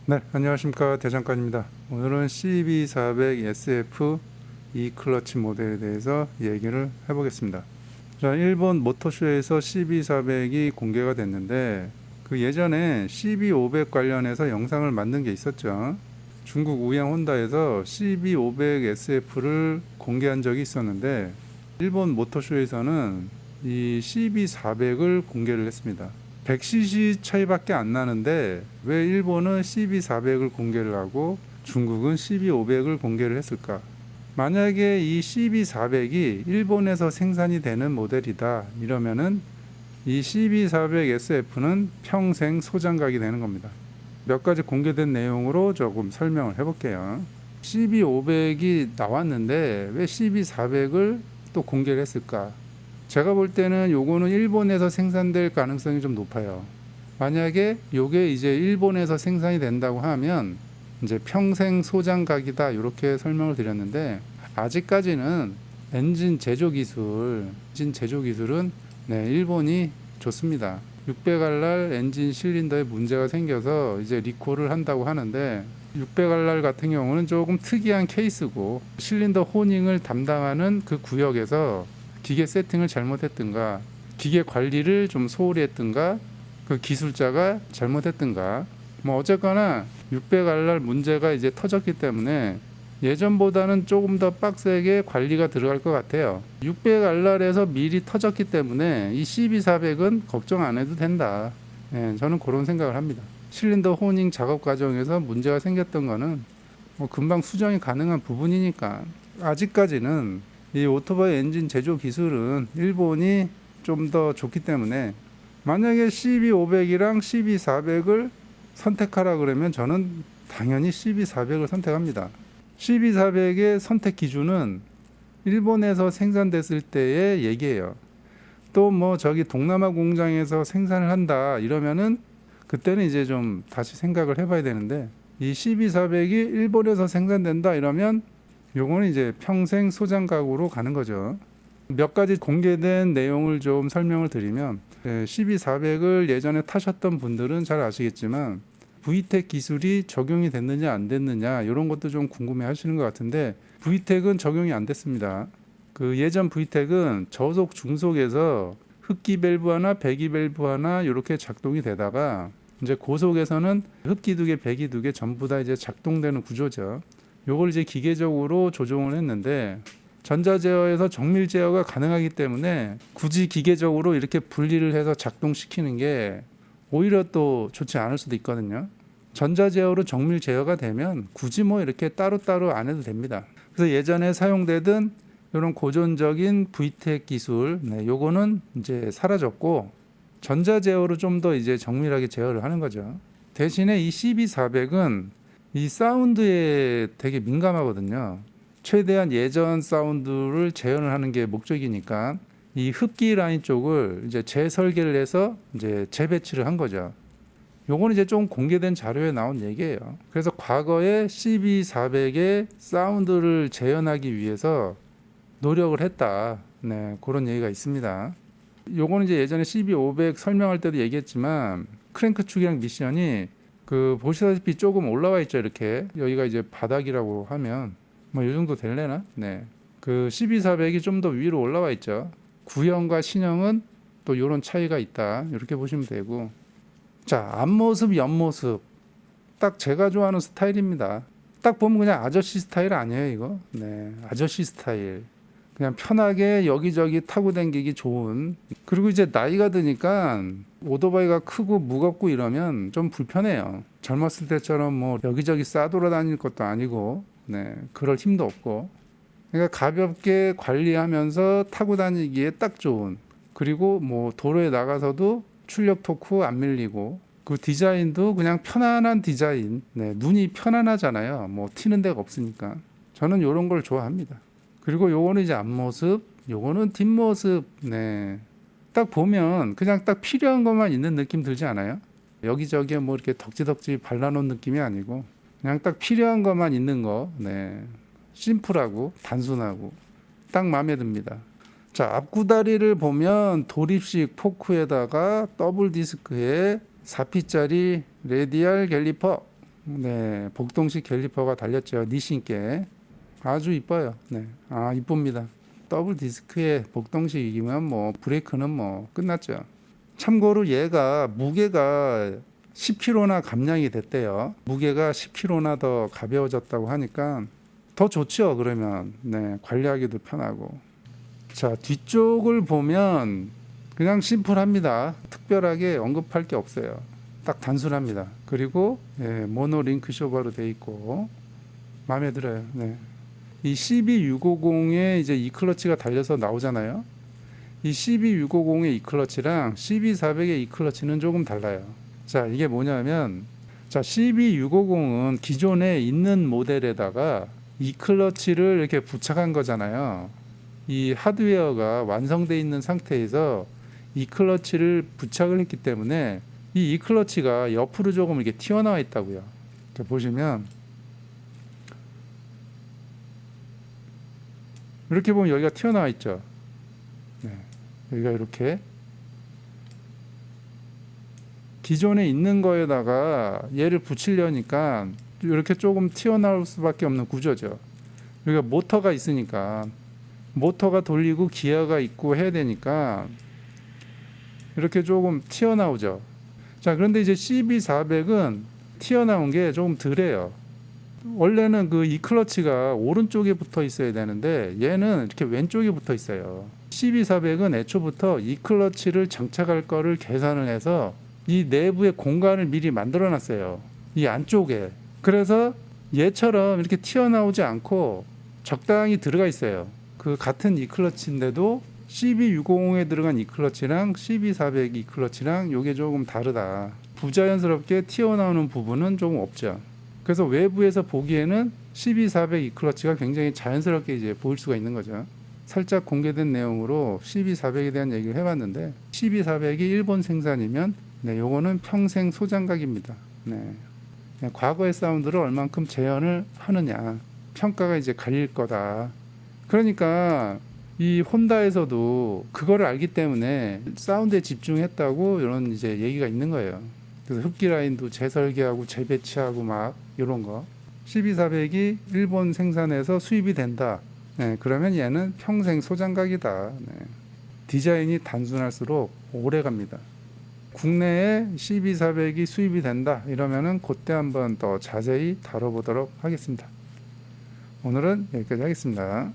네, 안녕하십니까, 대장간입니다. 오늘은 CB400SF E클러치 모델에 대해서 얘기를 해보겠습니다. 자, 일본 모터쇼에서 CB400이 공개가 됐는데 그 예전에 CB500 관련해서 영상을 만든 게 있었죠. 중국 우양 혼다에서 CB500SF를 공개한 적이 있었는데 일본 모터쇼에서는 이 CB400을 공개를 했습니다. 100cc 차이밖에 안 나는데 왜 일본은 CB400을 공개를 하고 중국은 CB500을 공개를 했을까? 만약에 이 CB400이 일본에서 생산이 되는 모델이다 이러면은 이 CB400SF는 평생 소장각이 되는 겁니다. 몇 가지 공개된 내용으로 조금 설명을 해볼게요. CB500이 나왔는데 왜 CB400을 또 공개를 했을까? 제가 볼 때는 요거는 일본에서 생산될 가능성이 좀 높아요. 만약에 요게 이제 일본에서 생산이 된다고 하면 이제 평생 소장각이다 이렇게 설명을 드렸는데 아직까지는 엔진 제조 기술은 일본이 좋습니다. 600R 엔진 실린더에 문제가 생겨서 이제 리콜을 한다고 하는데 600R 같은 경우는 조금 특이한 케이스고 실린더 호닝을 담당하는 그 구역에서 기계 세팅을 잘못했든가 기계 관리를 좀 소홀히 했든가 그 기술자가 잘못했든가 뭐 어쨌거나 600R 문제가 이제 터졌기 때문에 예전보다는 조금 더 빡세게 관리가 들어갈 것 같아요. 600R에서 미리 터졌기 때문에 이 CB400은 걱정 안 해도 된다. 저는 그런 생각을 합니다. 실린더 호닝 작업 과정에서 문제가 생겼던 거는 뭐 금방 수정이 가능한 부분이니까 아직까지는 이 오토바이 엔진 제조 기술은 일본이 좀 더 좋기 때문에 만약에 CB500이랑 CB400을 선택하라 그러면 저는 당연히 CB400을 선택합니다. CB400의 선택 기준은 일본에서 생산됐을 때의 얘기예요. 또 뭐 저기 동남아 공장에서 생산을 한다 이러면은 그때는 이제 좀 다시 생각을 해봐야 되는데 이 CB400이 일본에서 생산된다 이러면 요거는 이제 평생 소장각으로 가는 거죠. 몇 가지 공개된 내용을 좀 설명을 드리면 CB400을 예전에 타셨던 분들은 잘 아시겠지만 VTEC 기술이 적용이 됐느냐 안 됐느냐 이런 것도 좀 궁금해 하시는 것 같은데 VTEC은 적용이 안 됐습니다. 그 예전 VTEC은 저속 중속에서 흡기 밸브 하나 배기 밸브 하나 이렇게 작동이 되다가 이제 고속에서는 흡기 2개 배기 2개 전부 다 이제 작동되는 구조죠. 요걸 이제 기계적으로 조종을 했는데 전자 제어에서 정밀 제어가 가능하기 때문에 굳이 기계적으로 이렇게 분리를 해서 작동시키는 게 오히려 또 좋지 않을 수도 있거든요. 전자 제어로 정밀 제어가 되면 굳이 뭐 이렇게 따로따로 안 해도 됩니다. 그래서 예전에 사용되던 이런 고전적인 VTEC 기술, 요거는 이제 사라졌고 전자 제어로 좀 더 이제 정밀하게 제어를 하는 거죠. 대신에 이 CB400은 이 사운드에 되게 민감하거든요. 최대한 예전 사운드를 재현을 하는 게 목적이니까 이 흡기 라인 쪽을 이제 재설계를 해서 이제 재배치를 한 거죠. 요거는 이제 좀 공개된 자료에 나온 얘기예요. 그래서 과거에 CB400의 사운드를 재현하기 위해서 노력을 했다. 그런 얘기가 있습니다. 요거는 이제 예전에 CB500 설명할 때도 얘기했지만 크랭크 축이랑 미션이 그 보시다시피 조금 올라와 있죠. 이렇게 여기가 이제 바닥이라고 하면 뭐 이 정도 될래나? 그 CB400이 좀 더 위로 올라와 있죠. 구형과 신형은 또 이런 차이가 있다. 이렇게 보시면 되고 자 앞모습 옆모습 딱 제가 좋아하는 스타일입니다. 딱 보면 그냥 아저씨 스타일 아니에요 이거? 아저씨 스타일 그냥 편하게 여기저기 타고 다니기 좋은. 그리고 이제 나이가 드니까 오토바이가 크고 무겁고 이러면 좀 불편해요. 젊었을 때처럼 뭐 여기저기 싸돌아다닐 것도 아니고 그럴 힘도 없고 그러니까 가볍게 관리하면서 타고 다니기에 딱 좋은, 그리고 뭐 도로에 나가서도 출력 토크 안 밀리고, 그 디자인도 그냥 편안한 디자인. 네, 눈이 편안하잖아요. 뭐 튀는 데가 없으니까. 저는 이런 걸 좋아합니다. 그리고 요거는 이제 앞모습, 요거는 뒷모습. 네, 딱 보면 그냥 딱 필요한 것만 있는 느낌 들지 않아요? 여기저기에 뭐 이렇게 덕지덕지 발라놓은 느낌이 아니고 그냥 딱 필요한 것만 있는 거. 네, 심플하고 단순하고 딱 마음에 듭니다. 자, 앞구다리를 보면 도립식 포크에다가 더블 디스크에 4P짜리 레디알 갤리퍼, 네, 복동식 갤리퍼가 달렸죠. 니신께 아주 이뻐요. 네, 아 이쁩니다. 더블 디스크에 복동식이면 뭐 브레이크는 뭐 끝났죠. 참고로 얘가 무게가 10kg나 감량이 됐대요. 무게가 10kg나 더 가벼워졌다고 하니까 더 좋죠. 그러면 네, 관리하기도 편하고. 자, 뒤쪽을 보면 그냥 심플합니다. 특별하게 언급할 게 없어요. 딱 단순합니다. 그리고 예, 모노 링크 쇼버로 돼 있고 마음에 들어요. 네. 이 CB650에 이제 이 클러치가 달려서 나오잖아요. 이 CB650의 이 클러치랑 CB400의 이 클러치는 조금 달라요. 자, 이게 뭐냐면, 자, CB650은 기존에 있는 모델에다가 이 클러치를 이렇게 부착한 거잖아요. 이 하드웨어가 완성되어 있는 상태에서 이 클러치를 부착을 했기 때문에 이 클러치가 옆으로 조금 이렇게 튀어나와 있다고요. 자, 보시면 이렇게 보면 여기가 튀어나와 있죠. 네, 여기가 이렇게 기존에 있는 거에다가 얘를 붙이려니까 이렇게 조금 튀어나올 수밖에 없는 구조죠. 여기가 모터가 있으니까 모터가 돌리고 기어가 있고 해야 되니까 이렇게 조금 튀어나오죠. 자, 그런데 이제 CB400은 튀어나온 게 조금 덜해요. 원래는 그 이 클러치가 오른쪽에 붙어 있어야 되는데 얘는 이렇게 왼쪽에 붙어 있어요. CB400은 애초부터 이 클러치를 장착할 거를 계산을 해서 이 내부에 공간을 미리 만들어 놨어요. 이 안쪽에. 그래서 얘처럼 이렇게 튀어나오지 않고 적당히 들어가 있어요. 그 같은 이 클러치인데도 CB650에 들어간 이 클러치랑 CB400 이 클러치랑 요게 조금 다르다. 부자연스럽게 튀어나오는 부분은 조금 없죠. 그래서 외부에서 보기에는 CB400 이 클러치가 굉장히 자연스럽게 이제 보일 수가 있는 거죠. 살짝 공개된 내용으로 CB400에 대한 얘기를 해봤는데 CB400이 일본 생산이면 네, 요거는 평생 소장각입니다. 네. 과거의 사운드를 얼만큼 재현을 하느냐 평가가 이제 갈릴 거다. 그러니까 이 혼다에서도 그거를 알기 때문에 사운드에 집중했다고 이런 이제 얘기가 있는 거예요. 그래서 흡기 라인도 재설계하고 재배치하고 막 이런 거. CB400이 일본 생산에서 수입이 된다. 네, 그러면 얘는 평생 소장각이다. 네. 디자인이 단순할수록 오래 갑니다. 국내에 CB400이 수입이 된다. 이러면은 그때 한번 더 자세히 다뤄보도록 하겠습니다. 오늘은 여기까지 하겠습니다.